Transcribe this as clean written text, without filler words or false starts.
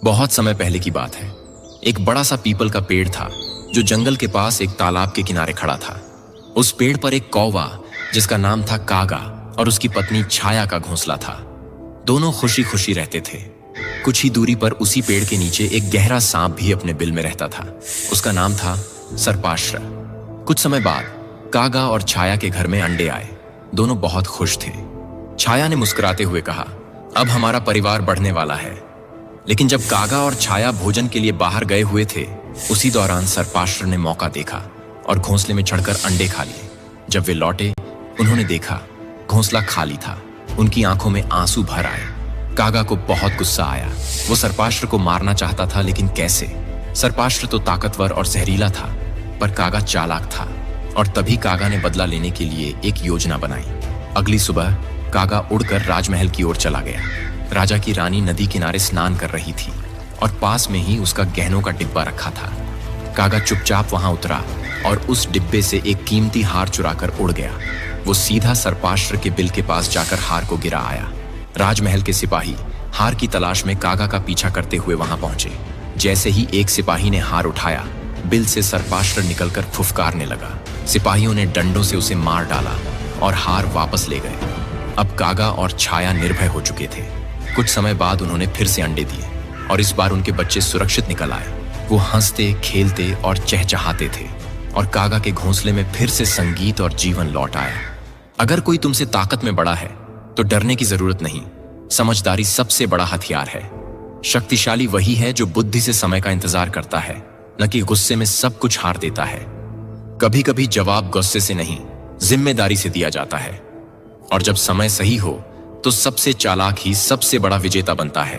बहुत समय पहले की बात है। एक बड़ा सा पीपल का पेड़ था जो जंगल के पास एक तालाब के किनारे खड़ा था। उस पेड़ पर एक कौवा जिसका नाम था कागा और उसकी पत्नी छाया का घोंसला था। दोनों खुशी खुशी रहते थे। कुछ ही दूरी पर उसी पेड़ के नीचे एक गहरा सांप भी अपने बिल में रहता था। उसका नाम था सर्पाश्र। कुछ समय बाद कागा और छाया के घर में अंडे आए। दोनों बहुत खुश थे। छाया ने मुस्कुराते हुए कहा, अब हमारा परिवार बढ़ने वाला है। लेकिन जब कागा और छाया भोजन के लिए बाहर गए हुए थे, उसी दौरान सर्पाश्र ने मौका देखा और घोंसले में चढ़कर अंडे खा लिए। जब वे लौटे, उन्होंने देखा घोंसला खाली था। उनकी आंखों में आंसू भर आए। कागा को बहुत गुस्सा आया। वो सर्पाश्र को मारना चाहता था, लेकिन कैसे? सर्पाश्र तो ताकतवर और जहरीला था, पर कागा चालाक था। और तभी कागा ने बदला लेने के लिए एक योजना बनाई। अगली सुबह कागा उड़कर राजमहल की ओर चला गया। राजा की रानी नदी किनारे स्नान कर रही थी और पास में ही उसका गहनों का डिब्बा रखा था। कागा चुपचाप वहां उतरा और उस डिब्बे से एक कीमती हार चुराकर उड़ गया। वो सीधा सर्पाश्र के बिल के पास जाकर हार को गिरा आया। राजमहल के सिपाही हार की तलाश में कागा का पीछा करते हुए वहां पहुंचे। जैसे ही एक सिपाही ने हार उठाया, बिल से सर्पाश्र निकलकर फुफकारने लगा। सिपाहियों ने डंडों से उसे मार डाला और हार वापस ले गए। अब कागा और छाया निर्भय हो चुके थे। कुछ समय बाद उन्होंने फिर से अंडे दिए और इस बार उनके बच्चे सुरक्षित निकल आए। वो हंसते, खेलते और चहचहाते थे और कागा के घोंसले में फिर से संगीत और जीवन लौट आया। अगर कोई तुमसे ताकत में बड़ा है तो डरने की जरूरत नहीं। समझदारी सबसे बड़ा हथियार है। शक्तिशाली वही है जो बुद्धि से समय का इंतजार करता है, न कि गुस्से में सब कुछ हार देता है। कभी कभी जवाब गुस्से से नहीं, जिम्मेदारी से दिया जाता है। और जब समय सही हो तो सबसे चालाक ही सबसे बड़ा विजेता बनता है।